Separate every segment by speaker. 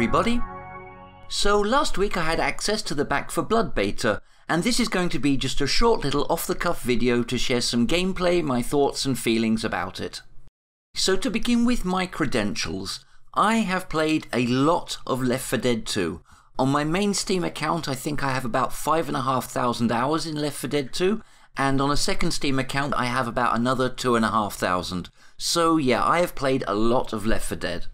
Speaker 1: everybody! So last week I had access to the Back 4 Blood beta, and this is going to be just a short little off-the-cuff video to share some gameplay, my thoughts and feelings about it. So to begin with my credentials, I have played a lot of Left 4 Dead 2. On my main Steam account I think I have about 5,500 hours in Left 4 Dead 2, and on a second Steam account I have about another 2,500. So yeah, I have played a lot of Left 4 Dead.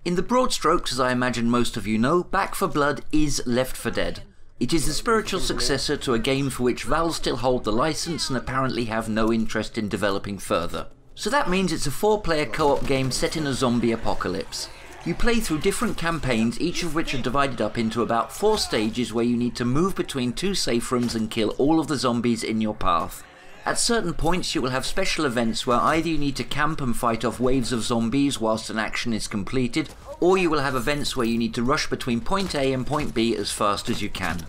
Speaker 1: In the broad strokes, as I imagine most of you know, Back 4 Blood is Left 4 Dead. It is the spiritual successor to a game for which Valve still hold the license and apparently have no interest in developing further. So that means it's a 4-player co-op game set in a zombie apocalypse. You play through different campaigns, each of which are divided up into about 4 stages where you need to move between 2 safe rooms and kill all of the zombies in your path. At certain points you will have special events where either you need to camp and fight off waves of zombies whilst an action is completed, or you will have events where you need to rush between point A and point B as fast as you can.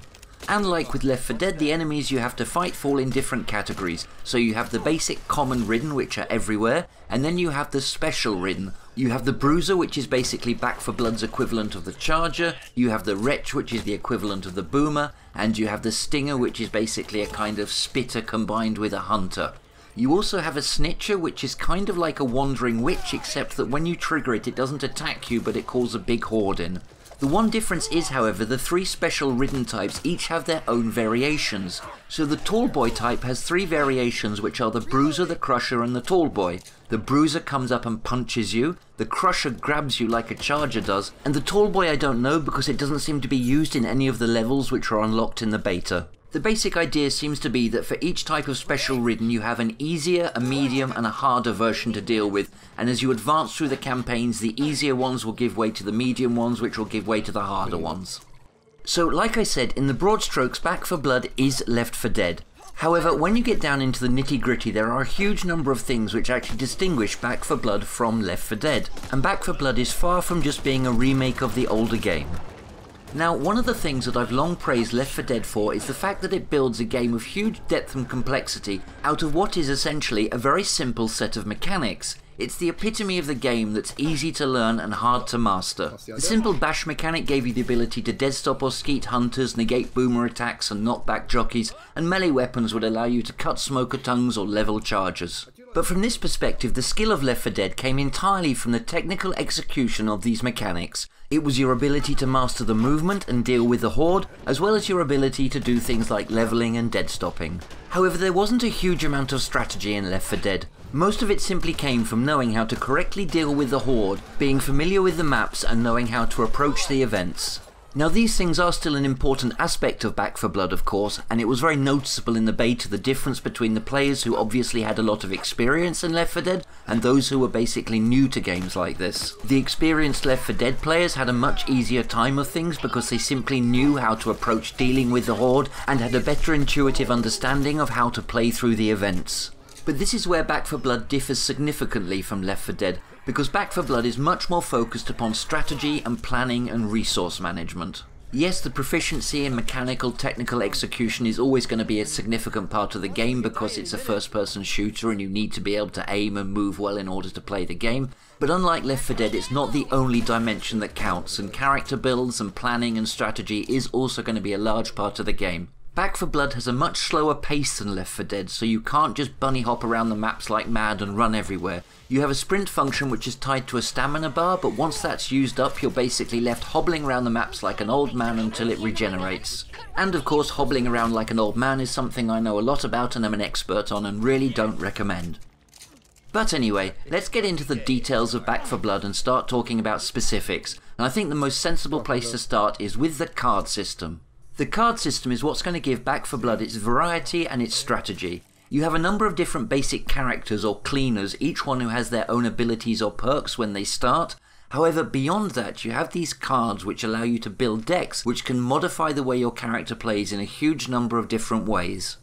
Speaker 1: And like with Left 4 Dead, the enemies you have to fight fall in different categories. So you have the basic common ridden, which are everywhere, and then you have the special ridden. You have the Bruiser, which is basically Back 4 Blood's equivalent of the Charger, you have the Wretch, which is the equivalent of the Boomer, and you have the Stinger, which is basically a kind of spitter combined with a hunter. You also have a Snitcher, which is kind of like a wandering witch, except that when you trigger it, it doesn't attack you, but it calls a big horde in. The one difference is, however, the 3 special ridden types each have their own variations. So the Tall Boy type has 3 variations, which are the Bruiser, the Crusher and the Tall Boy. The Bruiser comes up and punches you, the Crusher grabs you like a Charger does, and the Tall Boy I don't know because it doesn't seem to be used in any of the levels which are unlocked in the beta. The basic idea seems to be that for each type of special ridden you have an easier, a medium and a harder version to deal with, and as you advance through the campaigns the easier ones will give way to the medium ones, which will give way to the harder ones. So like I said, in the broad strokes Back 4 Blood is Left 4 Dead. However, when you get down into the nitty-gritty there are a huge number of things which actually distinguish Back 4 Blood from Left 4 Dead, and Back 4 Blood is far from just being a remake of the older game. Now, one of the things that I've long praised Left 4 Dead for is the fact that it builds a game of huge depth and complexity out of what is essentially a very simple set of mechanics. It's the epitome of the game that's easy to learn and hard to master. The simple bash mechanic gave you the ability to deadstop or skeet hunters, negate boomer attacks and knock back jockeys, and melee weapons would allow you to cut smoker tongues or level chargers. But from this perspective, the skill of Left 4 Dead came entirely from the technical execution of these mechanics. It was your ability to master the movement and deal with the horde, as well as your ability to do things like leveling and dead stopping. However, there wasn't a huge amount of strategy in Left 4 Dead. Most of it simply came from knowing how to correctly deal with the horde, being familiar with the maps and knowing how to approach the events. Now these things are still an important aspect of Back 4 Blood of course, and it was very noticeable in the beta the difference between the players who obviously had a lot of experience in Left 4 Dead and those who were basically new to games like this. The experienced Left 4 Dead players had a much easier time of things because they simply knew how to approach dealing with the horde and had a better intuitive understanding of how to play through the events. But this is where Back 4 Blood differs significantly from Left 4 Dead, because Back 4 Blood is much more focused upon strategy and planning and resource management. Yes, the proficiency in mechanical technical execution is always going to be a significant part of the game because it's a first-person shooter and you need to be able to aim and move well in order to play the game, but unlike Left 4 Dead it's not the only dimension that counts, and character builds and planning and strategy is also going to be a large part of the game. Back 4 Blood has a much slower pace than Left 4 Dead, so you can't just bunny hop around the maps like mad and run everywhere. You have a sprint function which is tied to a stamina bar, but once that's used up you're basically left hobbling around the maps like an old man until it regenerates. And of course hobbling around like an old man is something I know a lot about and am an expert on and really don't recommend. But anyway, let's get into the details of Back 4 Blood and start talking about specifics, and I think the most sensible place to start is with the card system. The card system is what's going to give Back 4 Blood its variety and its strategy. You have a number of different basic characters or cleaners, each one who has their own abilities or perks when they start. However, beyond that you have these cards which allow you to build decks which can modify the way your character plays in a huge number of different ways.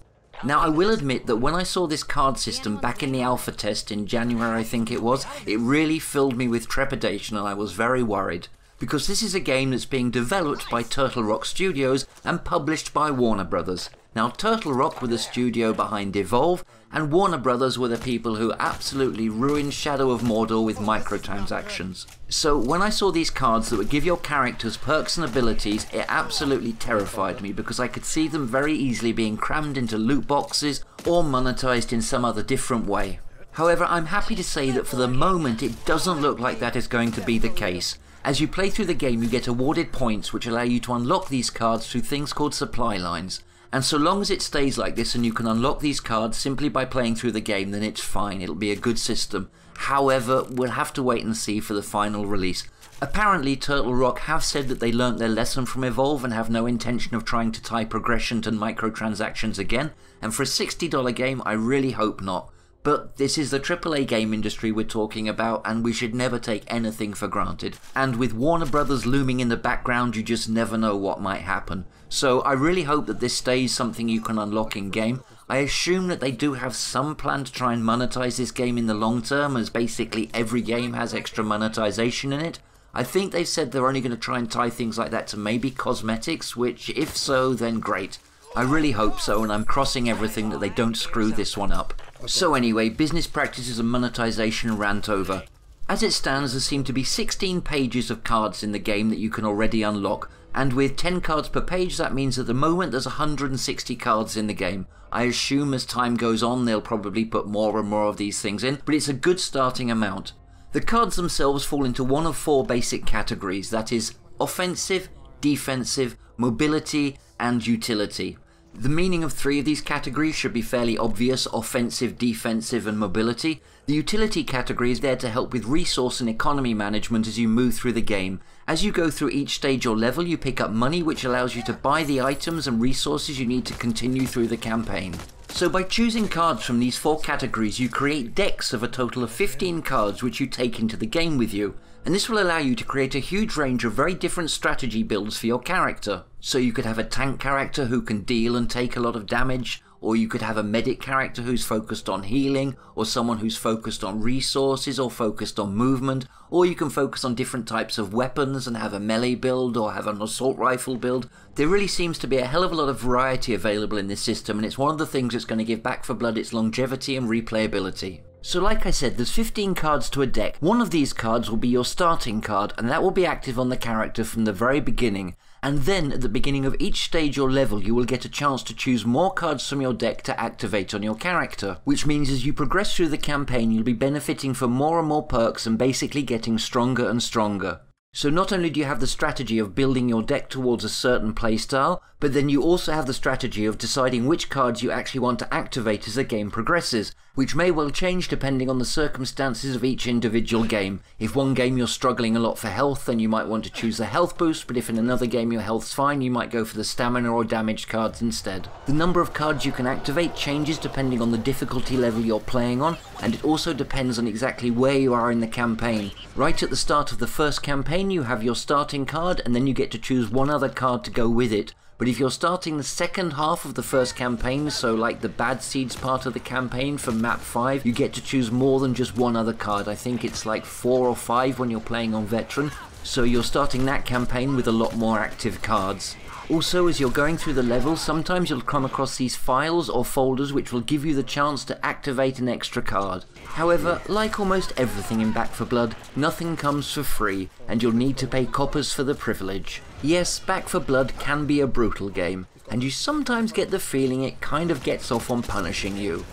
Speaker 1: Now I will admit that when I saw this card system back in the alpha test in January I think it was, it really filled me with trepidation and I was very worried. Because this is a game that's being developed by Turtle Rock Studios and published by Warner Brothers. Now, Turtle Rock were the studio behind Evolve, and Warner Brothers were the people who absolutely ruined Shadow of Mordor with microtransactions. So when I saw these cards that would give your characters perks and abilities, it absolutely terrified me because I could see them very easily being crammed into loot boxes or monetized in some other different way. However, I'm happy to say that for the moment it doesn't look like that is going to be the case. As you play through the game, you get awarded points which allow you to unlock these cards through things called supply lines. And so long as it stays like this and you can unlock these cards simply by playing through the game, then it's fine, it'll be a good system. However, we'll have to wait and see for the final release. Apparently Turtle Rock have said that they learnt their lesson from Evolve and have no intention of trying to tie progression to microtransactions again, and for a $60 game I really hope not. But this is the AAA game industry we're talking about, and we should never take anything for granted. And with Warner Brothers looming in the background, you just never know what might happen. So I really hope that this stays something you can unlock in game. I assume that they do have some plan to try and monetize this game in the long term, as basically every game has extra monetization in it. I think they've said they're only going to try and tie things like that to maybe cosmetics, which if so, then great. I really hope so, and I'm crossing everything that they don't screw this one up. So anyway, business practices and monetization rant over. As it stands, there seem to be 16 pages of cards in the game that you can already unlock, and with 10 cards per page that means at the moment there's 160 cards in the game. I assume as time goes on they'll probably put more and more of these things in, but it's a good starting amount. The cards themselves fall into one of 4 basic categories, that is, offensive, defensive, mobility, and utility. The meaning of 3 of these categories should be fairly obvious: offensive, defensive, and mobility. The utility category is there to help with resource and economy management as you move through the game. As you go through each stage or level, you pick up money which allows you to buy the items and resources you need to continue through the campaign. So by choosing cards from these 4 categories, you create decks of a total of 15 cards which you take into the game with you. And this will allow you to create a huge range of very different strategy builds for your character. So you could have a tank character who can deal and take a lot of damage, or you could have a medic character who's focused on healing, or someone who's focused on resources or focused on movement, or you can focus on different types of weapons and have a melee build or have an assault rifle build. There really seems to be a hell of a lot of variety available in this system, and it's one of the things that's going to give Back 4 Blood its longevity and replayability. So like I said, there's 15 cards to a deck. One of these cards will be your starting card, and that will be active on the character from the very beginning. And then at the beginning of each stage or level you will get a chance to choose more cards from your deck to activate on your character, which means as you progress through the campaign you'll be benefiting from more and more perks and basically getting stronger and stronger. So not only do you have the strategy of building your deck towards a certain playstyle, but then you also have the strategy of deciding which cards you actually want to activate as the game progresses, which may well change depending on the circumstances of each individual game. If one game you're struggling a lot for health, then you might want to choose the health boost, but if in another game your health's fine, you might go for the stamina or damage cards instead. The number of cards you can activate changes depending on the difficulty level you're playing on, and it also depends on exactly where you are in the campaign. Right at the start of the first campaign you have your starting card, and then you get to choose one other card to go with it. But if you're starting the second half of the first campaign, so like the Bad Seeds part of the campaign from map 5, you get to choose more than just one other card. I think it's like 4 or 5 when you're playing on Veteran, so you're starting that campaign with a lot more active cards. Also, as you're going through the levels, sometimes you'll come across these files or folders which will give you the chance to activate an extra card. However, like almost everything in Back 4 Blood, nothing comes for free, and you'll need to pay coppers for the privilege. Yes, Back 4 Blood can be a brutal game, and you sometimes get the feeling it kind of gets off on punishing you.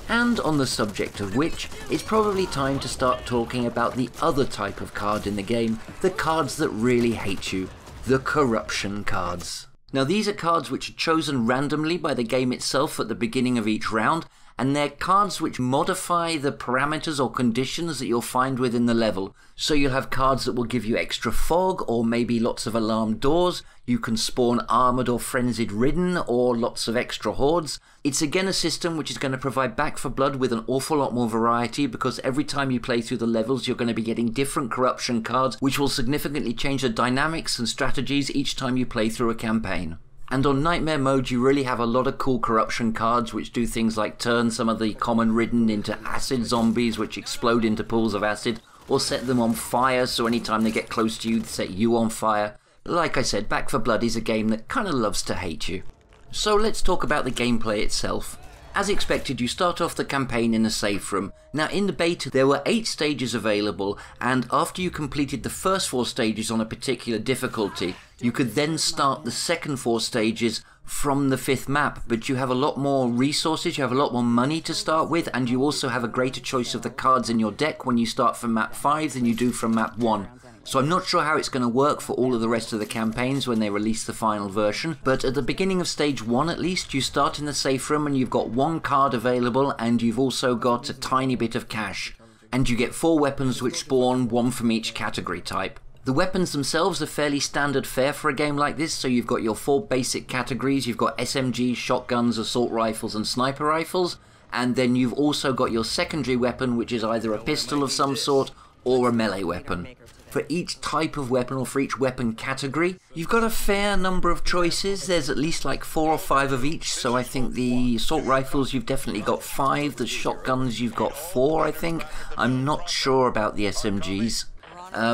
Speaker 1: And on the subject of which, it's probably time to start talking about the other type of card in the game, the cards that really hate you. The corruption cards. Now these are cards which are chosen randomly by the game itself at the beginning of each round, and they're cards which modify the parameters or conditions that you'll find within the level. So you'll have cards that will give you extra fog, or maybe lots of alarmed doors. You can spawn armoured or frenzied ridden, or lots of extra hordes. It's again a system which is going to provide Back 4 Blood with an awful lot more variety, because every time you play through the levels you're going to be getting different corruption cards which will significantly change the dynamics and strategies each time you play through a campaign. And on Nightmare mode you really have a lot of cool corruption cards which do things like turn some of the common ridden into acid zombies which explode into pools of acid, or set them on fire so anytime they get close to you they set you on fire. Like I said, Back 4 Blood is a game that kinda loves to hate you. So let's talk about the gameplay itself. As expected, you start off the campaign in a safe room. Now in the beta there were 8 stages available, and after you completed the first 4 stages on a particular difficulty, you could then start the second 4 stages from the 5th map, but you have a lot more resources, you have a lot more money to start with, and you also have a greater choice of the cards in your deck when you start from map 5 than you do from map 1. So I'm not sure how it's going to work for all of the rest of the campaigns when they release the final version, but at the beginning of stage 1 at least, you start in the safe room and you've got 1 card available, and you've also got a tiny bit of cash. And you get 4 weapons which spawn, 1 from each category type. The weapons themselves are fairly standard fare for a game like this, so you've got your 4 basic categories, you've got SMGs, shotguns, assault rifles and sniper rifles, and then you've also got your secondary weapon, which is either a pistol of some sort or a melee weapon. For each type of weapon, or for each weapon category, you've got a fair number of choices. There's at least like 4 or 5 of each, so I think the assault rifles you've definitely got 5, the shotguns you've got 4 I think. I'm not sure about the SMGs.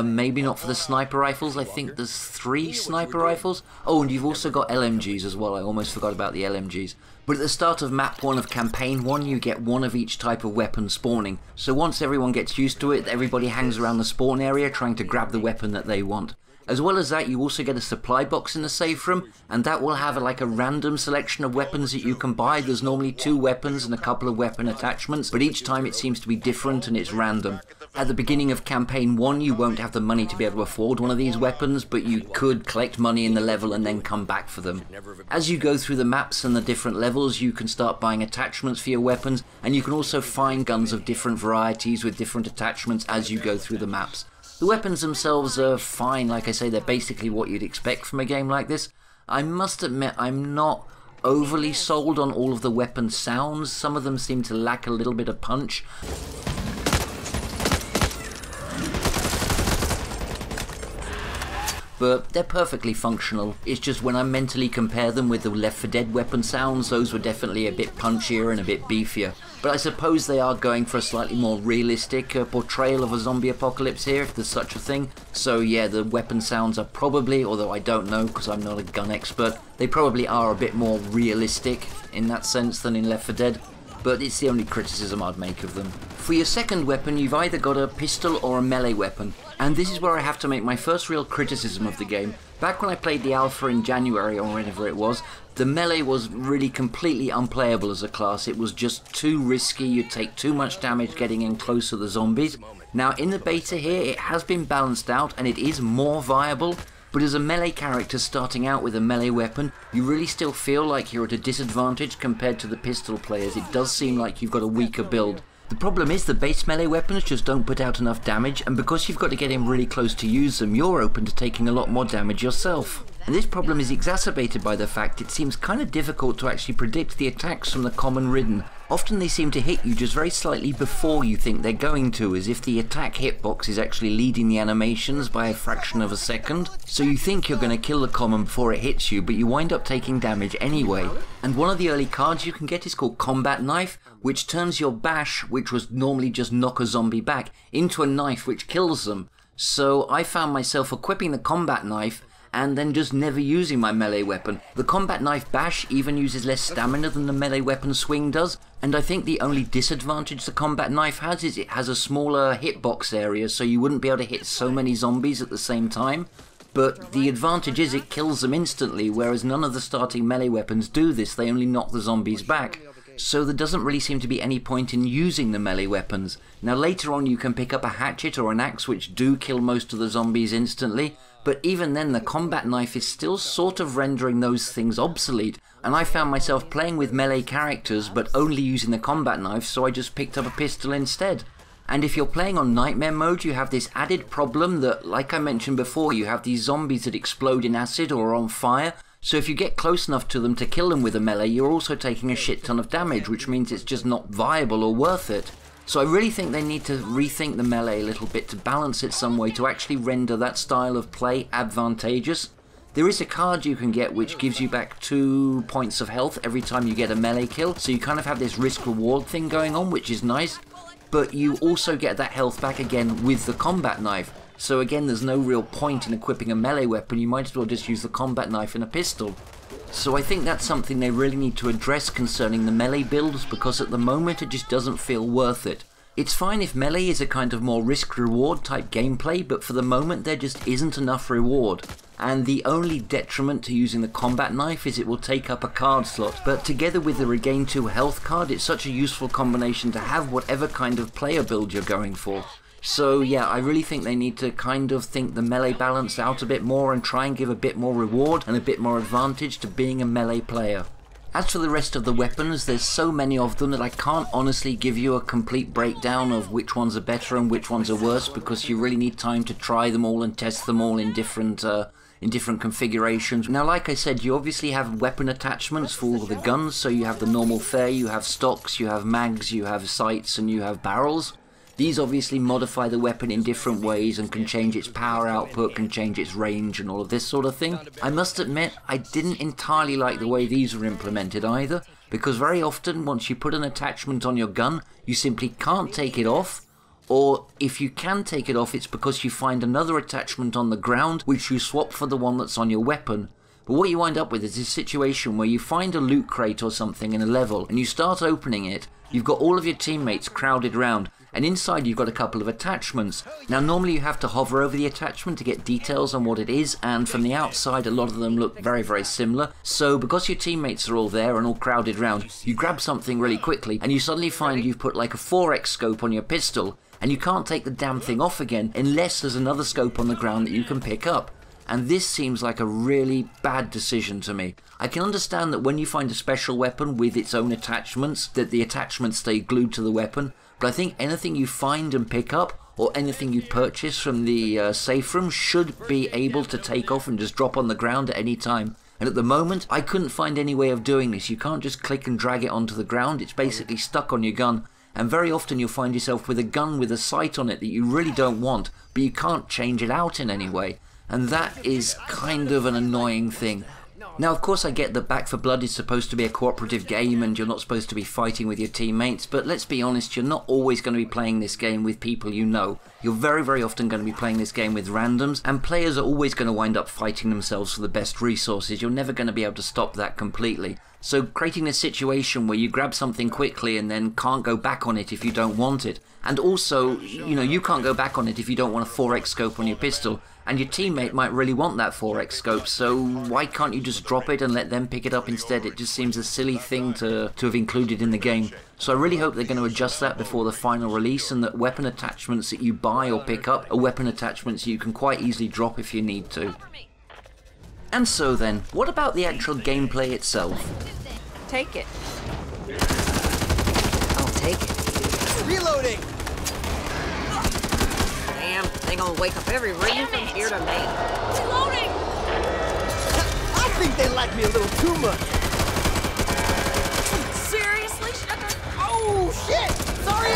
Speaker 1: Maybe not for the sniper rifles, I think there's 3 sniper rifles. Oh, and you've also got LMGs as well, I almost forgot about the LMGs. But at the start of map 1 of campaign 1, you get 1 of each type of weapon spawning. So once everyone gets used to it, everybody hangs around the spawn area trying to grab the weapon that they want. As well as that, you also get a supply box in the safe room, and that will have like a random selection of weapons that you can buy. There's normally 2 weapons and a couple of weapon attachments, but each time it seems to be different and it's random. At the beginning of campaign 1, you won't have the money to be able to afford one of these weapons, but you could collect money in the level and then come back for them. As you go through the maps and the different levels, you can start buying attachments for your weapons, and you can also find guns of different varieties with different attachments as you go through the maps. The weapons themselves are fine, like I say, they're basically what you'd expect from a game like this. I must admit, I'm not overly sold on all of the weapon sounds. Some of them seem to lack a little bit of punch. But they're perfectly functional. It's just when I mentally compare them with the Left 4 Dead weapon sounds, those were definitely a bit punchier and a bit beefier. But I suppose they are going for a slightly more realistic portrayal of a zombie apocalypse here, if there's such a thing. So yeah, the weapon sounds are probably, although I don't know because I'm not a gun expert, they probably are a bit more realistic in that sense than in Left 4 Dead. But it's the only criticism I'd make of them. For your second weapon, you've either got a pistol or a melee weapon. And this is where I have to make my first real criticism of the game. Back when I played the alpha in January or whenever it was, the melee was really completely unplayable as a class. It was just too risky, you'd take too much damage getting in close to the zombies. Now in the beta here, it has been balanced out and it is more viable. But as a melee character starting out with a melee weapon, you really still feel like you're at a disadvantage compared to the pistol players. It does seem like you've got a weaker build. The problem is the base melee weapons just don't put out enough damage, and because you've got to get in really close to use them, you're open to taking a lot more damage yourself. And this problem is exacerbated by the fact it seems kind of difficult to actually predict the attacks from the common ridden. Often they seem to hit you just very slightly before you think they're going to, as if the attack hitbox is actually leading the animations by a fraction of a second. So you think you're going to kill the common before it hits you, but you wind up taking damage anyway. And one of the early cards you can get is called Combat Knife, which turns your bash, which was normally just knock a zombie back, into a knife which kills them. So I found myself equipping the Combat Knife and then just never using my melee weapon. The Combat Knife bash even uses less stamina than the melee weapon swing does, and I think the only disadvantage the Combat Knife has is it has a smaller hitbox area, so you wouldn't be able to hit so many zombies at the same time. But the advantage is it kills them instantly, whereas none of the starting melee weapons do this, they only knock the zombies back. So there doesn't really seem to be any point in using the melee weapons. Now later on you can pick up a hatchet or an axe which do kill most of the zombies instantly, but even then the Combat Knife is still sort of rendering those things obsolete, and I found myself playing with melee characters but only using the Combat Knife, so I just picked up a pistol instead. And if you're playing on Nightmare mode, you have this added problem that, like I mentioned before, you have these zombies that explode in acid or are on fire, so if you get close enough to them to kill them with a melee, you're also taking a shit ton of damage, which means it's just not viable or worth it. So I really think they need to rethink the melee a little bit to balance it some way to actually render that style of play advantageous. There is a card you can get which gives you back 2 points of health every time you get a melee kill, so you kind of have this risk-reward thing going on, which is nice. But you also get that health back again with the Combat Knife. So again, there's no real point in equipping a melee weapon, you might as well just use the Combat Knife and a pistol. So I think that's something they really need to address concerning the melee builds, because at the moment it just doesn't feel worth it. It's fine if melee is a kind of more risk-reward type gameplay, but for the moment there just isn't enough reward. And the only detriment to using the combat knife is it will take up a card slot, but together with the Regain 2 health card, it's such a useful combination to have whatever kind of player build you're going for. So yeah, I really think they need to kind of think the melee balance out a bit more and try and give a bit more reward and a bit more advantage to being a melee player. As for the rest of the weapons, there's so many of them that I can't honestly give you a complete breakdown of which ones are better and which ones are worse, because you really need time to try them all and test them all in different configurations. Now, like I said, you obviously have weapon attachments for all the guns, so you have the normal fare, you have stocks, you have mags, you have sights, and you have barrels. These obviously modify the weapon in different ways and can change its power output, can change its range and all of this sort of thing. I must admit, I didn't entirely like the way these were implemented either, because very often once you put an attachment on your gun, you simply can't take it off, or if you can take it off, it's because you find another attachment on the ground which you swap for the one that's on your weapon. But what you wind up with is this situation where you find a loot crate or something in a level and you start opening it, you've got all of your teammates crowded round, and inside you've got a couple of attachments. Now normally you have to hover over the attachment to get details on what it is, and from the outside a lot of them look very, very similar. So because your teammates are all there and all crowded round, you grab something really quickly and you suddenly find you've put like a 4x scope on your pistol, and you can't take the damn thing off again unless there's another scope on the ground that you can pick up. And this seems like a really bad decision to me. I can understand that when you find a special weapon with its own attachments, that the attachments stay glued to the weapon, but I think anything you find and pick up, or anything you purchase from the safe room, should be able to take off and just drop on the ground at any time. And at the moment, I couldn't find any way of doing this. You can't just click and drag it onto the ground, it's basically stuck on your gun. And very often you'll find yourself with a gun with a sight on it that you really don't want, but you can't change it out in any way. And that is kind of an annoying thing. Now, of course, I get that Back 4 Blood is supposed to be a cooperative game and you're not supposed to be fighting with your teammates, but let's be honest, you're not always going to be playing this game with people you know. You're very, very often going to be playing this game with randoms, and players are always going to wind up fighting themselves for the best resources. You're never going to be able to stop that completely. So creating a situation where you grab something quickly and then can't go back on it if you don't want it, and also, you can't go back on it if you don't want a 4x scope on your pistol, and your teammate might really want that 4x scope, so why can't you just drop it and let them pick it up instead? It just seems a silly thing to have included in the game. So I really hope they're going to adjust that before the final release, and that weapon attachments that you buy or pick up are weapon attachments you can quite easily drop if you need to. And so then, what about the actual gameplay itself?
Speaker 2: Take it.
Speaker 3: I'll take it. Reloading!
Speaker 2: Damn, they gonna wake up every ring from here to me.
Speaker 3: Reloading! I think they like me a little too much.
Speaker 2: Seriously, sugar?
Speaker 3: Oh, shit! Sorry!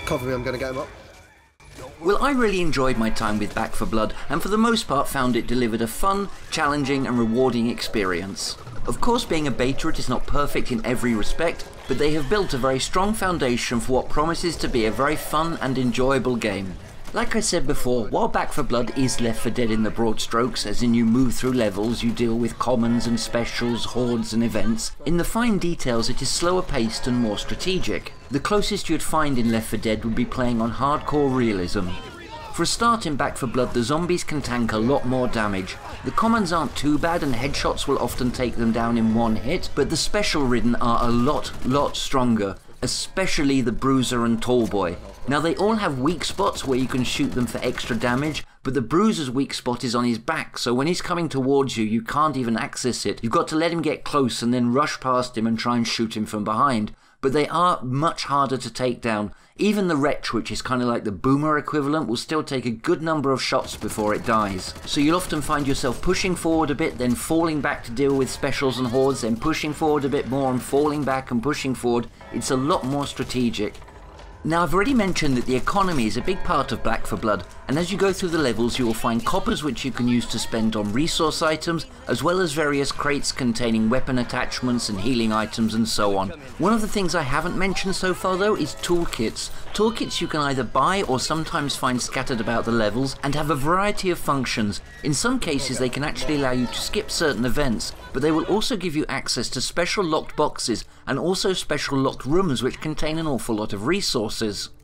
Speaker 3: Cover me, I'm gonna get him up.
Speaker 1: Well, I really enjoyed my time with Back 4 Blood, and for the most part found it delivered a fun, challenging and rewarding experience. Of course, being a beta, it is not perfect in every respect, but they have built a very strong foundation for what promises to be a very fun and enjoyable game. Like I said before, while Back 4 Blood is Left 4 Dead in the broad strokes, as in you move through levels, you deal with commons and specials, hordes and events, in the fine details it is slower paced and more strategic. The closest you'd find in Left 4 Dead would be playing on hardcore realism. For a start, in Back 4 Blood, the zombies can tank a lot more damage. The commons aren't too bad and headshots will often take them down in one hit, but the special ridden are a lot stronger, especially the Bruiser and Tallboy. Now, they all have weak spots where you can shoot them for extra damage, but the Bruiser's weak spot is on his back, so when he's coming towards you, you can't even access it. You've got to let him get close and then rush past him and try and shoot him from behind. But they are much harder to take down. Even the Wretch, which is kind of like the Boomer equivalent, will still take a good number of shots before it dies. So you'll often find yourself pushing forward a bit, then falling back to deal with specials and hordes, then pushing forward a bit more and falling back and pushing forward. It's a lot more strategic. Now, I've already mentioned that the economy is a big part of Back 4 Blood, and as you go through the levels you will find coppers which you can use to spend on resource items, as well as various crates containing weapon attachments and healing items and so on. One of the things I haven't mentioned so far though is toolkits. Toolkits you can either buy or sometimes find scattered about the levels and have a variety of functions. In some cases they can actually allow you to skip certain events, but they will also give you access to special locked boxes and also special locked rooms which contain an awful lot of resources.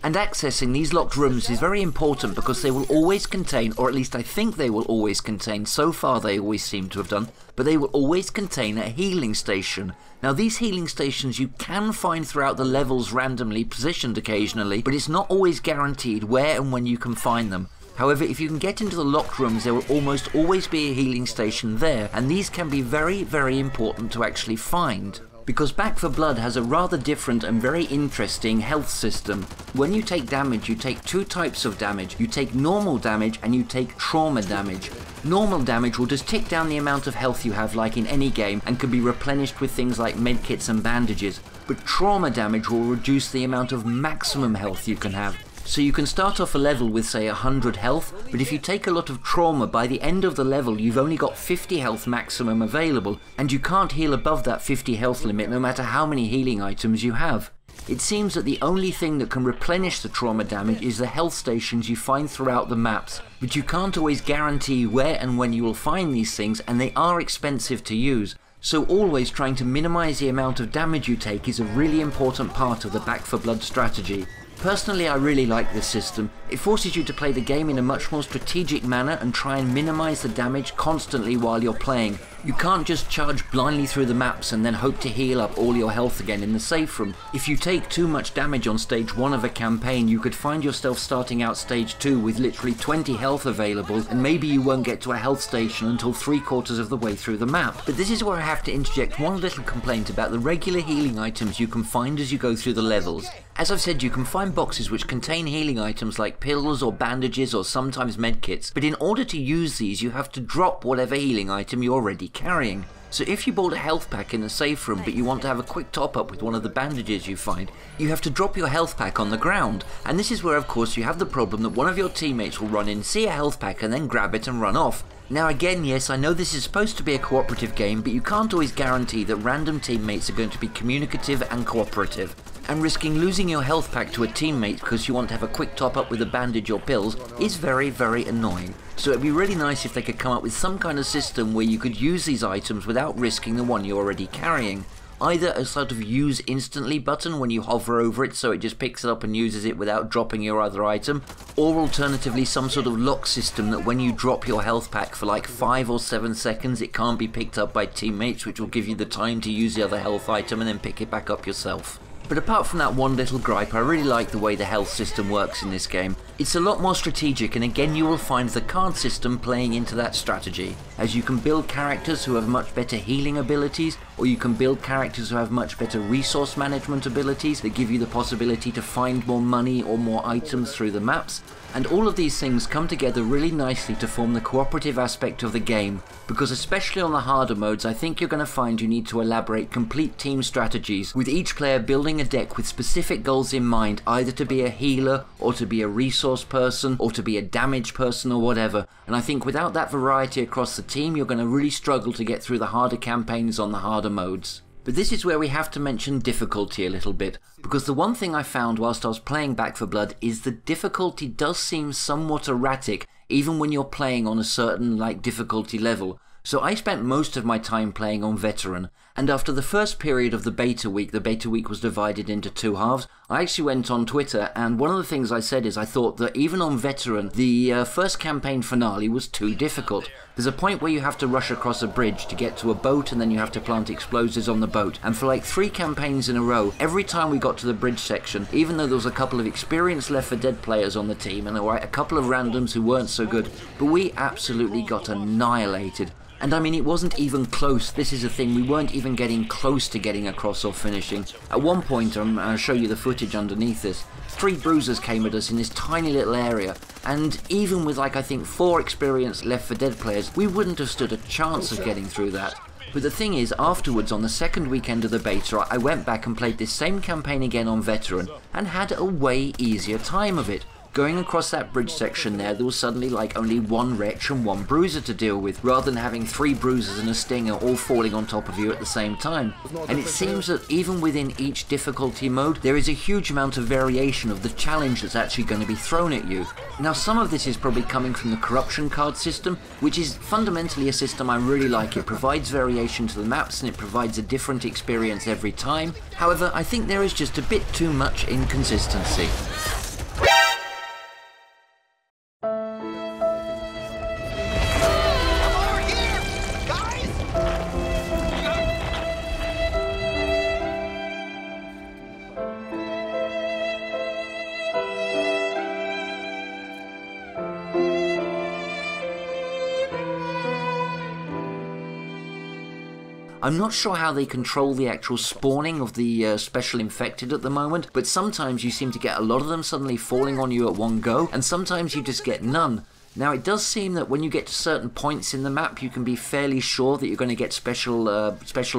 Speaker 1: And accessing these locked rooms is very important because they will always contain, or at least I think they will always contain, so far they always seem to have done, but they will always contain a healing station. Now these healing stations you can find throughout the levels randomly positioned occasionally, but it's not always guaranteed where and when you can find them. However, if you can get into the locked rooms there will almost always be a healing station there, and these can be very, very important to actually find. Because Back 4 Blood has a rather different and very interesting health system. When you take damage, you take two types of damage. You take normal damage and you take trauma damage. Normal damage will just tick down the amount of health you have like in any game and can be replenished with things like medkits and bandages. But trauma damage will reduce the amount of maximum health you can have. So you can start off a level with say 100 health, but if you take a lot of trauma, by the end of the level you've only got 50 health maximum available, and you can't heal above that 50 health limit no matter how many healing items you have. It seems that the only thing that can replenish the trauma damage is the health stations you find throughout the maps, but you can't always guarantee where and when you will find these things, and they are expensive to use. So always trying to minimize the amount of damage you take is a really important part of the Back 4 Blood strategy. Personally, I really like this system. It forces you to play the game in a much more strategic manner and try and minimize the damage constantly while you're playing. You can't just charge blindly through the maps and then hope to heal up all your health again in the safe room. If you take too much damage on stage 1 of a campaign, you could find yourself starting out stage 2 with literally 20 health available, and maybe you won't get to a health station until 3/4 of the way through the map. But this is where I have to interject one little complaint about the regular healing items you can find as you go through the levels. As I've said, you can find boxes which contain healing items like pills or bandages or sometimes medkits, but in order to use these you have to drop whatever healing item you're already carrying. So if you bought a health pack in the safe room but you want to have a quick top up with one of the bandages you find, you have to drop your health pack on the ground. And this is where of course you have the problem that one of your teammates will run in, see a health pack and then grab it and run off. Now again, yes, I know this is supposed to be a cooperative game, but you can't always guarantee that random teammates are going to be communicative and cooperative. And risking losing your health pack to a teammate because you want to have a quick top up with a bandage or pills is very, very annoying. So it'd be really nice if they could come up with some kind of system where you could use these items without risking the one you're already carrying. Either a sort of use instantly button when you hover over it so it just picks it up and uses it without dropping your other item, or alternatively some sort of lock system that when you drop your health pack for like 5 or 7 seconds it can't be picked up by teammates, which will give you the time to use the other health item and then pick it back up yourself. But apart from that one little gripe, I really like the way the health system works in this game. It's a lot more strategic, and again you will find the card system playing into that strategy, as you can build characters who have much better healing abilities, or you can build characters who have much better resource management abilities that give you the possibility to find more money or more items through the maps. And all of these things come together really nicely to form the cooperative aspect of the game, because especially on the harder modes I think you're going to find you need to elaborate complete team strategies, with each player building a deck with specific goals in mind, either to be a healer, or to be a resource person, or to be a damage person or whatever, and I think without that variety across the team you're going to really struggle to get through the harder campaigns on the harder modes. But this is where we have to mention difficulty a little bit, because the one thing I found whilst I was playing Back 4 Blood is the difficulty does seem somewhat erratic even when you're playing on a certain difficulty level. So I spent most of my time playing on Veteran, and after the first period of the beta week was divided into 2 halves, I actually went on Twitter, and one of the things I said is I thought that even on Veteran, the first campaign finale was too difficult. There's a point where you have to rush across a bridge to get to a boat, and then you have to plant explosives on the boat, and for like 3 campaigns in a row, every time we got to the bridge section, even though there was a couple of experienced Left 4 Dead players on the team, and there were a couple of randoms who weren't so good, but we absolutely got annihilated. And I mean, it wasn't even close. This is the thing, we weren't even getting close to getting across or finishing. At one point, I'll show you the footage underneath this, 3 bruisers came at us in this tiny little area, and even with I think 4 experienced Left 4 Dead players, we wouldn't have stood a chance of getting through that. But the thing is, afterwards on the second weekend of the beta, I went back and played this same campaign again on Veteran, and had a way easier time of it. Going across that bridge section there was suddenly like only one wretch and one bruiser to deal with, rather than having 3 bruisers and a stinger all falling on top of you at the same time. And it seems that even within each difficulty mode, there is a huge amount of variation of the challenge that's actually going to be thrown at you. Now some of this is probably coming from the corruption card system, which is fundamentally a system I really like. It provides variation to the maps and it provides a different experience every time. However, I think there is just a bit too much inconsistency. I'm not sure how they control the actual spawning of the special infected at the moment, but sometimes you seem to get a lot of them suddenly falling on you at one go, and sometimes you just get none. Now it does seem that when you get to certain points in the map, you can be fairly sure that you're going to get special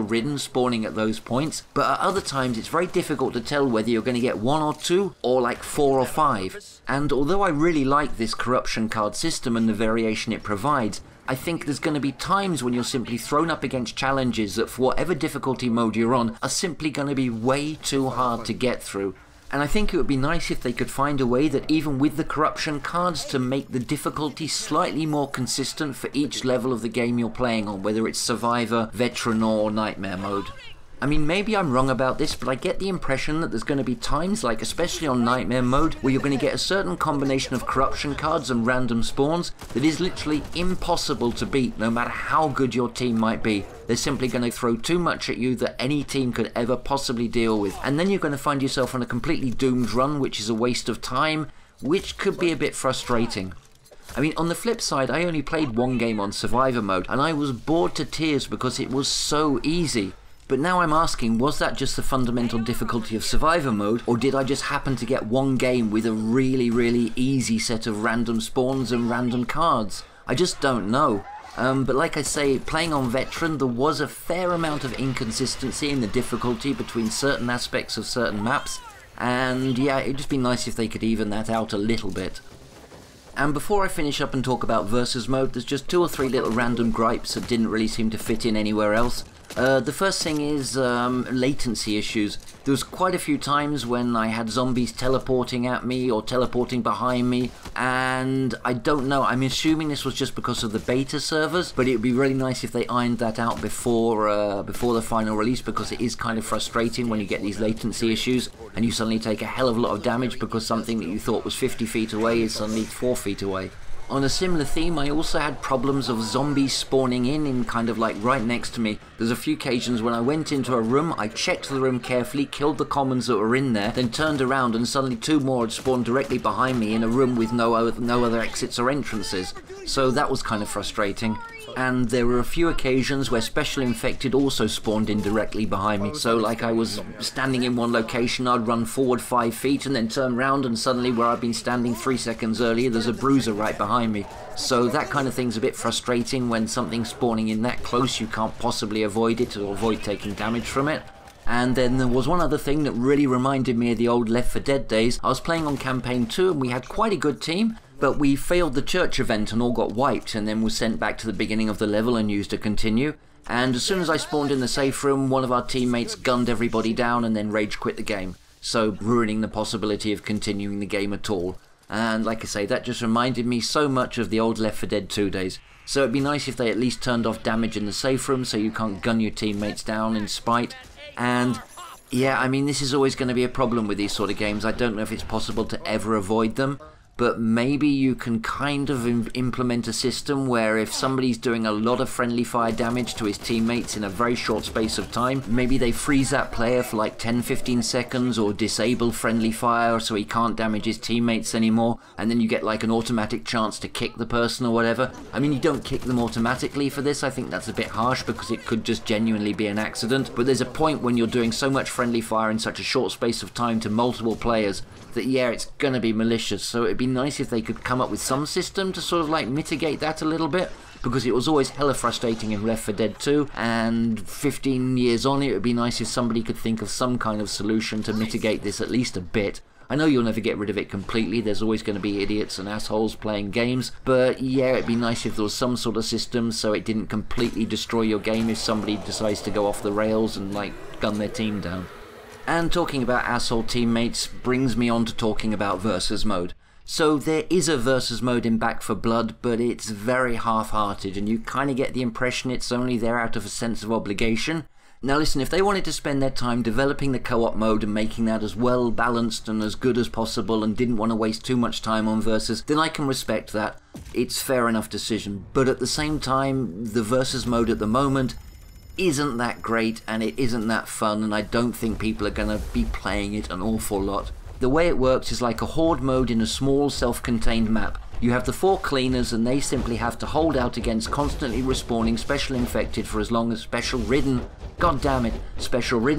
Speaker 1: ridden spawning at those points, but at other times it's very difficult to tell whether you're going to get 1 or 2, or like 4 or 5. And although I really like this corruption card system and the variation it provides, I think there's going to be times when you're simply thrown up against challenges that for whatever difficulty mode you're on are simply going to be way too hard to get through. And I think it would be nice if they could find a way that even with the corruption cards to make the difficulty slightly more consistent for each level of the game you're playing on, whether it's Survivor, Veteran or Nightmare mode. I mean, maybe I'm wrong about this, but I get the impression that there's going to be times, like especially on Nightmare mode, where you're going to get a certain combination of corruption cards and random spawns that is literally impossible to beat, no matter how good your team might be. They're simply going to throw too much at you that any team could ever possibly deal with. And then you're going to find yourself on a completely doomed run, which is a waste of time, which could be a bit frustrating. I mean, on the flip side, I only played one game on Survivor mode, and I was bored to tears because it was so easy. But now I'm asking, was that just the fundamental difficulty of Survivor mode, or did I just happen to get one game with a really easy set of random spawns and random cards? I just don't know. But like I say, playing on Veteran, there was a fair amount of inconsistency in the difficulty between certain aspects of certain maps, and yeah, it'd just be nice if they could even that out a little bit. And before I finish up and talk about Versus mode, there's just 2 or 3 little random gripes that didn't really seem to fit in anywhere else. The first thing is latency issues. There was quite a few times when I had zombies teleporting at me or teleporting behind me, and I don't know, I'm assuming this was just because of the beta servers, but it would be really nice if they ironed that out before the final release, because it is kind of frustrating when you get these latency issues and you suddenly take a hell of a lot of damage because something that you thought was 50 feet away is suddenly 4 feet away. On a similar theme, I also had problems of zombies spawning in kind of like right next to me. There's a few occasions when I went into a room, I checked the room carefully, killed the commons that were in there, then turned around and suddenly 2 more had spawned directly behind me in a room with no other exits or entrances. So that was kind of frustrating. And there were a few occasions where special infected also spawned in directly behind me. So like I was standing in one location, I'd run forward 5 feet and then turn around, and suddenly where I'd been standing 3 seconds earlier, there's a bruiser right behind me. So that kind of thing's a bit frustrating when something's spawning in that close, you can't possibly avoid it or avoid taking damage from it. And then there was one other thing that really reminded me of the old Left 4 Dead days. I was playing on campaign 2 and we had quite a good team, but we failed the church event and all got wiped, and then was sent back to the beginning of the level and used to continue. And as soon as I spawned in the safe room, one of our teammates gunned everybody down and then rage quit the game, so ruining the possibility of continuing the game at all. And like I say, that just reminded me so much of the old Left 4 Dead 2 days. So it'd be nice if they at least turned off damage in the safe room so you can't gun your teammates down in spite. And yeah, I mean, this is always going to be a problem with these sort of games. I don't know if it's possible to ever avoid them, but maybe you can kind of implement a system where if somebody's doing a lot of friendly fire damage to his teammates in a very short space of time, maybe they freeze that player for like 10-15 seconds or disable friendly fire so he can't damage his teammates anymore, and then you get like an automatic chance to kick the person or whatever. I mean, you don't kick them automatically for this. I think that's a bit harsh because it could just genuinely be an accident, but there's a point when you're doing so much friendly fire in such a short space of time to multiple players that yeah, it's gonna be malicious. So it'd be nice if they could come up with some system to sort of like mitigate that a little bit. because it was always hella frustrating in Left 4 Dead 2, and 15 years on it would be nice if somebody could think of some kind of solution to mitigate this at least a bit. I know you'll never get rid of it completely, there's always going to be idiots and assholes playing games, but yeah, it'd be nice if there was some sort of system so it didn't completely destroy your game if somebody decides to go off the rails and like gun their team down. And talking about asshole teammates brings me on to talking about versus mode. So there is a versus mode in Back 4 Blood, but it's very half-hearted and you kind of get the impression it's only there out of a sense of obligation. Now listen, if they wanted to spend their time developing the co-op mode and making that as well balanced and as good as possible and didn't want to waste too much time on versus, then I can respect that. It's fair enough decision. But at the same time, the versus mode at the moment isn't that great and it isn't that fun, and I don't think people are going to be playing it an awful lot. The way it works is like a horde mode in a small self-contained map. You have the 4 cleaners and they simply have to hold out against constantly respawning special infected for as long as special ridden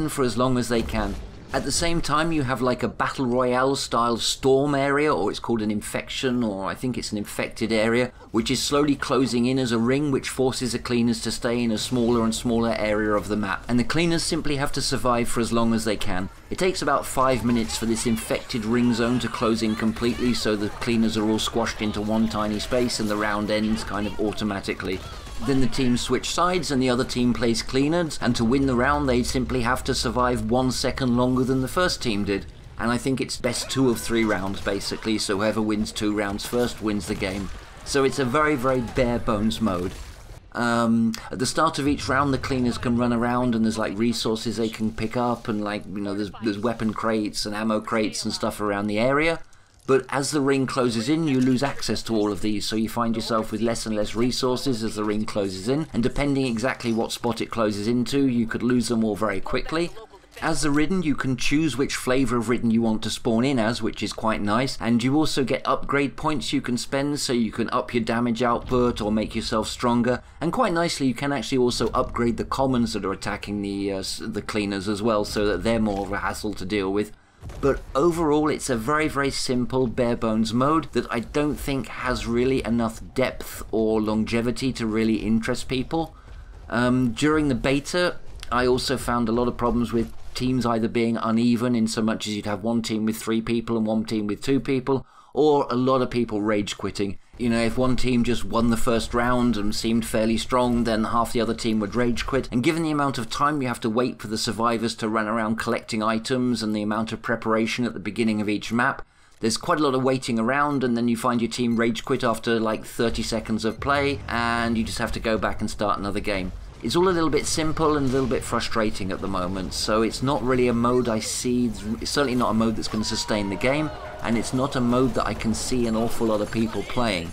Speaker 1: for as long as they can. At the same time you have like a battle royale style storm area, or it's called an infection, or I think it's an infected area, which is slowly closing in as a ring which forces the cleaners to stay in a smaller and smaller area of the map, and the cleaners simply have to survive for as long as they can. It takes about 5 minutes for this infected ring zone to close in completely, so the cleaners are all squashed into one tiny space and the round ends kind of automatically. Then the team switch sides and the other team plays cleaners, and to win the round they simply have to survive 1 second longer than the first team did. And I think it's best 2 of 3 rounds basically, so whoever wins 2 rounds first wins the game. So it's a very, very bare bones mode. At the start of each round the cleaners can run around and there's like resources they can pick up, and like, you know, there's weapon crates and ammo crates and stuff around the area. But as the ring closes in, you lose access to all of these, so you find yourself with less and less resources as the ring closes in, and depending exactly what spot it closes into, you could lose them all very quickly. As the Ridden, you can choose which flavour of Ridden you want to spawn in as, which is quite nice, and you also get upgrade points you can spend, so you can up your damage output or make yourself stronger, and quite nicely you can actually also upgrade the commons that are attacking the cleaners as well, so that they're more of a hassle to deal with. But overall it's a very, very simple bare bones mode that I don't think has really enough depth or longevity to really interest people. During the beta I also found a lot of problems with teams either being uneven, in so much as you'd have one team with 3 people and one team with 2 people, or a lot of people rage quitting. You know, if one team just won the first round and seemed fairly strong, then half the other team would rage quit. And given the amount of time you have to wait for the survivors to run around collecting items and the amount of preparation at the beginning of each map, there's quite a lot of waiting around, and then you find your team rage quit after like 30 seconds of play, and you just have to go back and start another game. It's all a little bit simple and a little bit frustrating at the moment, so it's not really a mode I see, it's certainly not a mode that's going to sustain the game, and it's not a mode that I can see an awful lot of people playing.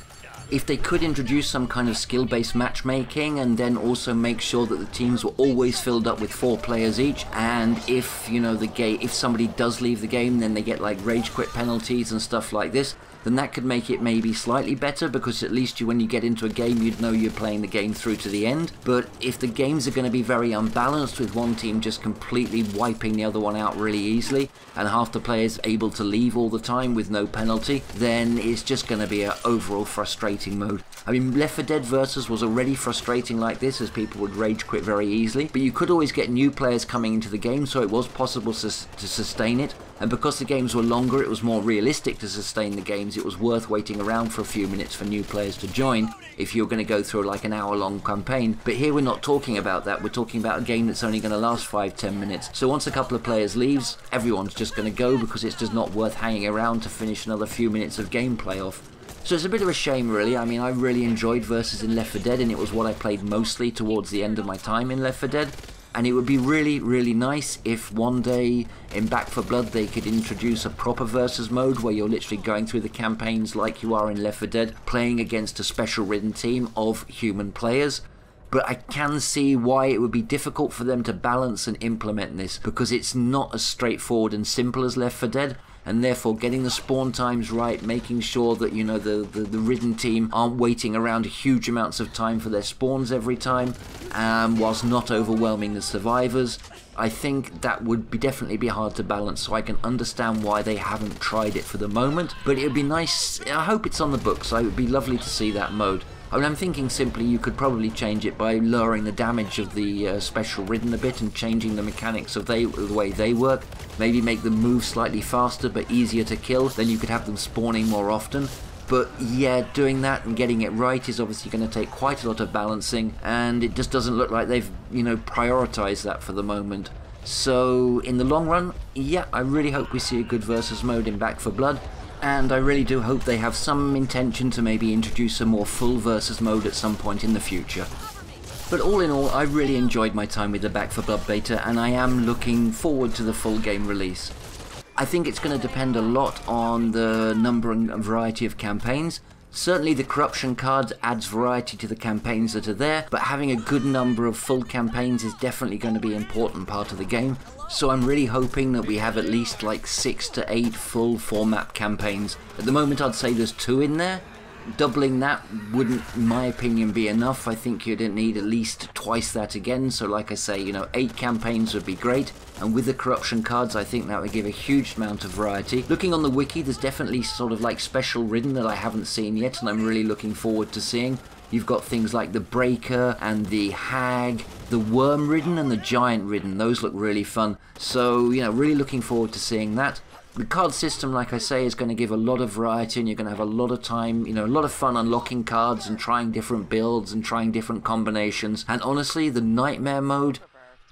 Speaker 1: If they could introduce some kind of skill-based matchmaking, and then also make sure that the teams were always filled up with 4 players each, and if, you know, if somebody does leave the game, then they get like rage quit penalties and stuff like this, then that could make it maybe slightly better, because at least when you get into a game you'd know you're playing the game through to the end. But if the games are going to be very unbalanced, with one team just completely wiping the other one out really easily, and half the players able to leave all the time with no penalty, then it's just going to be an overall frustrating mode. I mean, Left 4 Dead Versus was already frustrating like this, as people would rage quit very easily, but you could always get new players coming into the game, so it was possible to sustain it. And because the games were longer, it was more realistic to sustain the games. It was worth waiting around for a few minutes for new players to join if you're going to go through like an hour-long campaign. But here we're not talking about that. We're talking about a game that's only going to last 5-10 minutes. So once a couple of players leaves, everyone's just going to go, because it's just not worth hanging around to finish another few minutes of gameplay off. So it's a bit of a shame, really. I mean, I really enjoyed Versus in Left 4 Dead, and it was what I played mostly towards the end of my time in Left 4 Dead. And it would be really, really nice if one day in Back 4 Blood they could introduce a proper versus mode where you're literally going through the campaigns like you are in Left 4 Dead, playing against a special ridden team of human players. But I can see why it would be difficult for them to balance and implement this, because it's not as straightforward and simple as Left 4 Dead. And therefore getting the spawn times right, making sure that, you know, the ridden team aren't waiting around huge amounts of time for their spawns every time, whilst not overwhelming the survivors. I think that would definitely be hard to balance, so I can understand why they haven't tried it for the moment. But it would be nice, I hope it's on the books, it would be lovely to see that mode. I mean, I'm thinking simply you could probably change it by lowering the damage of the special ridden a bit and changing the mechanics of the way they work. Maybe make them move slightly faster but easier to kill, then you could have them spawning more often. But yeah, doing that and getting it right is obviously going to take quite a lot of balancing, and it just doesn't look like they've, prioritized that for the moment. So in the long run, yeah, I really hope we see a good versus mode in Back 4 Blood, and I really do hope they have some intention to maybe introduce a more full versus mode at some point in the future. But all in all, I really enjoyed my time with the Back 4 Blood beta, and I am looking forward to the full game release. I think it's going to depend a lot on the number and variety of campaigns. Certainly the corruption card adds variety to the campaigns that are there, but having a good number of full campaigns is definitely going to be an important part of the game. So I'm really hoping that we have at least like 6 to 8 full 4-map campaigns. At the moment I'd say there's 2 in there. Doubling that wouldn't, in my opinion, be enough. I think you'd need at least twice that again. So like I say, 8 campaigns would be great. And with the corruption cards, I think that would give a huge amount of variety. Looking on the wiki, there's definitely sort of like special ridden that I haven't seen yet, and I'm really looking forward to seeing. You've got things like the Breaker and the Hag, the Worm ridden and the Giant ridden. Those look really fun. So, really looking forward to seeing that. The card system, like I say, is going to give a lot of variety, and you're going to have a lot of time, a lot of fun unlocking cards and trying different builds and trying different combinations. And honestly, the Nightmare mode,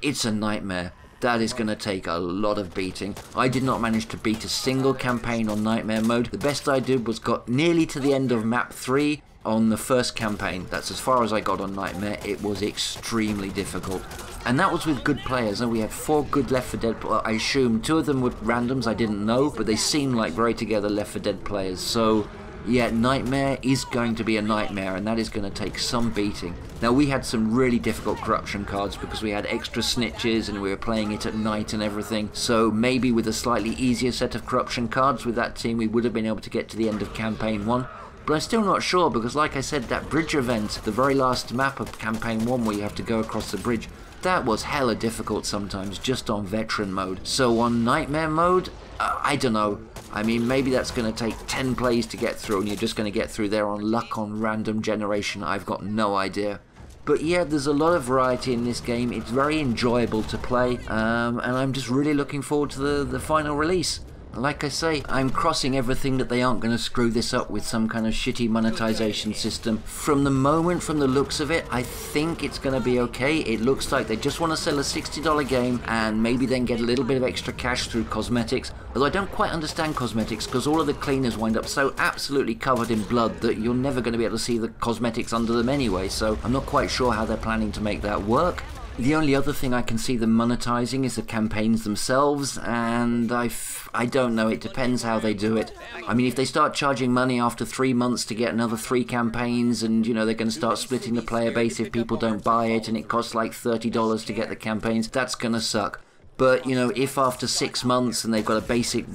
Speaker 1: it's a nightmare. That is going to take a lot of beating. I did not manage to beat a single campaign on Nightmare mode. The best I did was got nearly to the end of map 3 on the first campaign. That's as far as I got on Nightmare. It was extremely difficult. And that was with good players, and we had 4 good Left 4 Dead, I assume 2 of them were randoms, I didn't know, but they seemed like very together Left 4 Dead players. So yeah, Nightmare is going to be a nightmare, and that is going to take some beating. Now, we had some really difficult corruption cards because we had extra snitches and we were playing it at night and everything, so maybe with a slightly easier set of corruption cards with that team we would have been able to get to the end of campaign 1. But I'm still not sure, because like I said, that bridge event, the very last map of campaign 1 where you have to go across the bridge, that was hella difficult sometimes just on veteran mode. So on Nightmare mode, I don't know. I mean, maybe that's going to take 10 plays to get through, and you're just going to get through there on luck on random generation. I've got no idea. But yeah, there's a lot of variety in this game. It's very enjoyable to play, and I'm just really looking forward to the final release. Like I say, I'm crossing everything that they aren't going to screw this up with some kind of shitty monetization system. From the looks of it, I think it's going to be okay. It looks like they just want to sell a $60 game and maybe then get a little bit of extra cash through cosmetics. Although I don't quite understand cosmetics, because all of the cleaners wind up so absolutely covered in blood that you're never going to be able to see the cosmetics under them anyway, so I'm not quite sure how they're planning to make that work. The only other thing I can see them monetizing is the campaigns themselves, and I don't know, it depends how they do it. I mean, if they start charging money after 3 months to get another 3 campaigns, and they're going to start splitting the player base if people don't buy it, and it costs like $30 to get the campaigns, that's going to suck. But, if after 6 months and they've got a basic,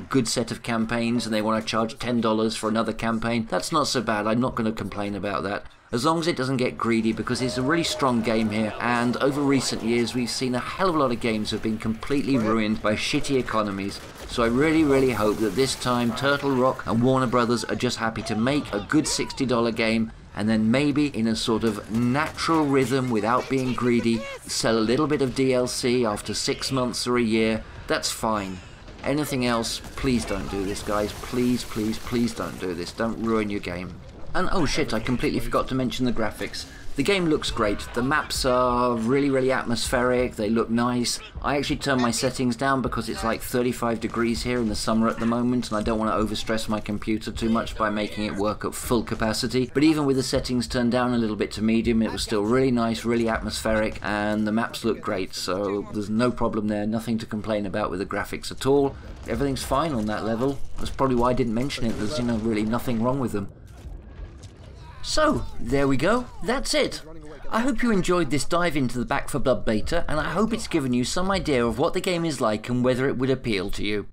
Speaker 1: good set of campaigns and they want to charge $10 for another campaign, that's not so bad. I'm not going to complain about that. As long as it doesn't get greedy, because it's a really strong game here, and over recent years we've seen a hell of a lot of games have been completely ruined by shitty economies. So I really, really hope that this time Turtle Rock and Warner Brothers are just happy to make a good $60 game, and then maybe in a sort of natural rhythm without being greedy, sell a little bit of DLC after 6 months or a year. That's fine. Anything else, please don't do this, guys. Please, please, please don't do this. Don't ruin your game. And oh shit, I completely forgot to mention the graphics. The game looks great. The maps are really, really atmospheric. They look nice. I actually turned my settings down because it's like 35 degrees here in the summer at the moment, and I don't want to overstress my computer too much by making it work at full capacity. But even with the settings turned down a little bit to medium, it was still really nice, really atmospheric, and the maps look great. So there's no problem there, nothing to complain about with the graphics at all. Everything's fine on that level. That's probably why I didn't mention it. There's, really nothing wrong with them. So, there we go, that's it. I hope you enjoyed this dive into the Back 4 Blood beta, and I hope it's given you some idea of what the game is like and whether it would appeal to you.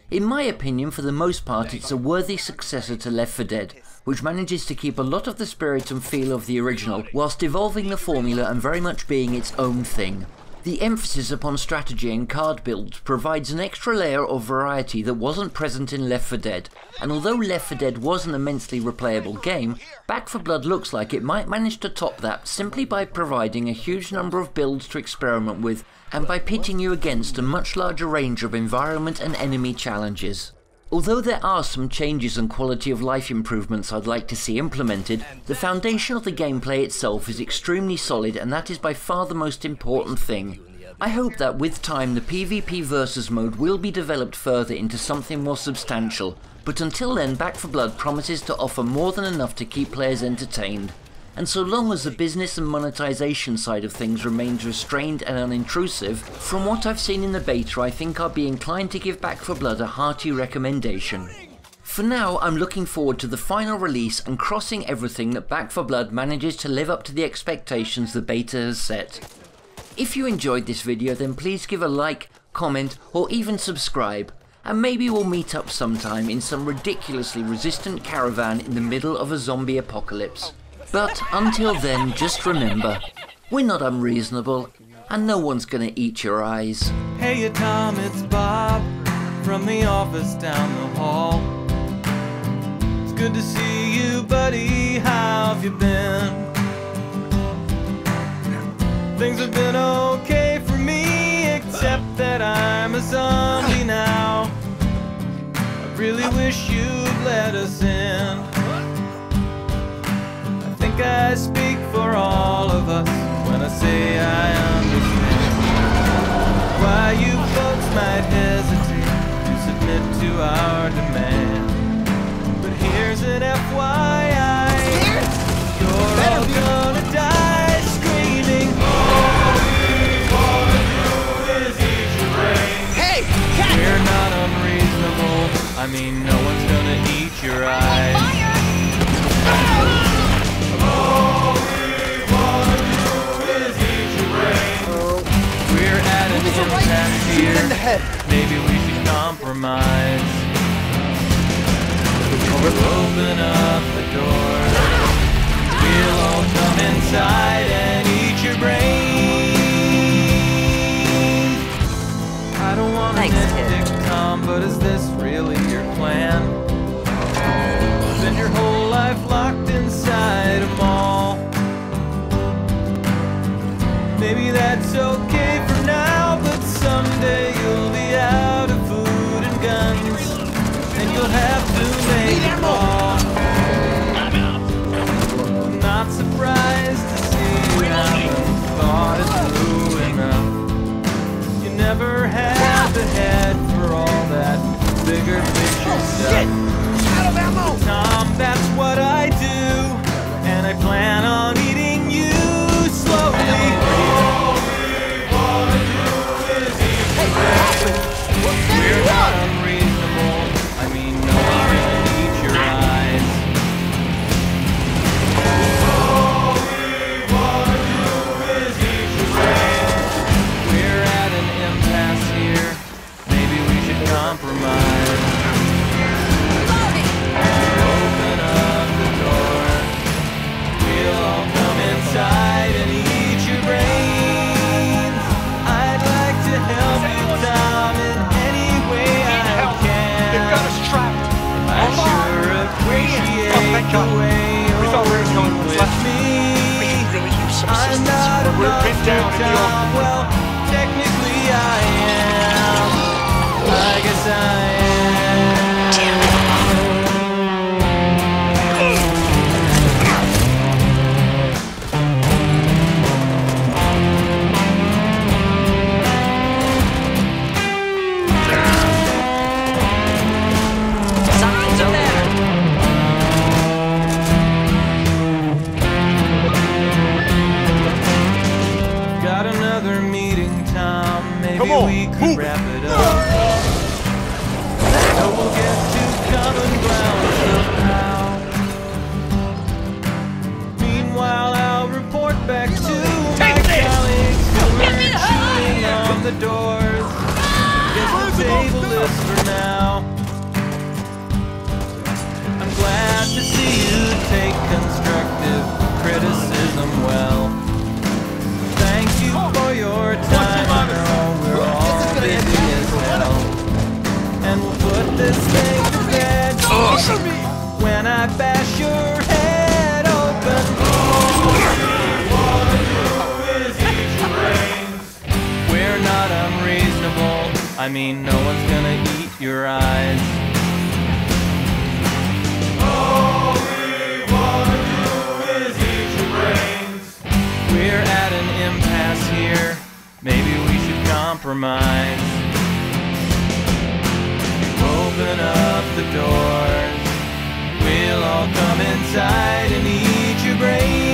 Speaker 1: In my opinion, for the most part, it's a worthy successor to Left 4 Dead, which manages to keep a lot of the spirit and feel of the original, whilst evolving the formula and very much being its own thing. The emphasis upon strategy and card builds provides an extra layer of variety that wasn't present in Left 4 Dead, and although Left 4 Dead was an immensely replayable game, Back 4 Blood looks like it might manage to top that simply by providing a huge number of builds to experiment with, and by pitting you against a much larger range of environment and enemy challenges. Although there are some changes and quality of life improvements I'd like to see implemented, the foundation of the gameplay itself is extremely solid, and that is by far the most important thing. I hope that with time the PvP versus mode will be developed further into something more substantial, but until then Back 4 Blood promises to offer more than enough to keep players entertained. And so long as the business and monetization side of things remains restrained and unintrusive, from what I've seen in the beta I think I'll be inclined to give Back 4 Blood a hearty recommendation. For now I'm looking forward to the final release and crossing everything that Back 4 Blood manages to live up to the expectations the beta has set. If you enjoyed this video then please give a like, comment or even subscribe, and maybe we'll meet up sometime in some ridiculously resistant caravan in the middle of a zombie apocalypse. But until then, just remember, we're not unreasonable, and no one's gonna eat your eyes.
Speaker 4: Hey Tom, it's Bob from the office down the hall. It's good to see you, buddy. How have you been? Things have been okay for me, except that I'm a zombie now. I really wish you'd let us in. I speak for all of us when I say I understand why you folks might hesitate to submit to our demand. But here's an FYI, you're all gonna die screaming. All we wanna do is eat your brains. Hey, we're not unreasonable. I mean, no one's gonna eat your eyes. All we wanna do is eat your brains. We're at an impasse here. Maybe we should compromise. Open up the door. We'll all come inside and eat your brains. I don't want to nitpick, Tom, but is this really your plan? Spend your whole life locked inside a mall. Maybe that's okay for now, but someday you'll be out of food and guns, and you'll have to make a call. I'm not surprised to see you haven't thought it through enough. You never had the head for all that bigger picture stuff. Tom, that's what I do, and I plan on eating you slowly. All we wanna do is eat your brains. We're not unreasonable. I mean, no one's gonna eat your eyes. All we wanna do is eat your brains. We're at an impasse here. Maybe we should compromise. Open up the door. We'll all come inside and eat your brains. I'd like to help you, Tom, in any way I can.
Speaker 3: They've got us trapped.
Speaker 4: I sure appreciate the way you're working with me. I'm not a monster, Tom. Well, technically I am. I guess I am. We could wrap it up. So we'll get to common ground somehow. Meanwhile, I'll report back to my colleagues who are chewing on the doors. Guess the table is for now. I'm glad to see you take constructive criticism well. Thank you for your time.
Speaker 3: Cover me!
Speaker 4: when I bash your head open. We're not unreasonable. I mean, no one's gonna eat your eyes. All we wanna do is eat your brains. We're at an impasse here. Maybe we should compromise. Open up the doors. We'll all come inside and eat your brains.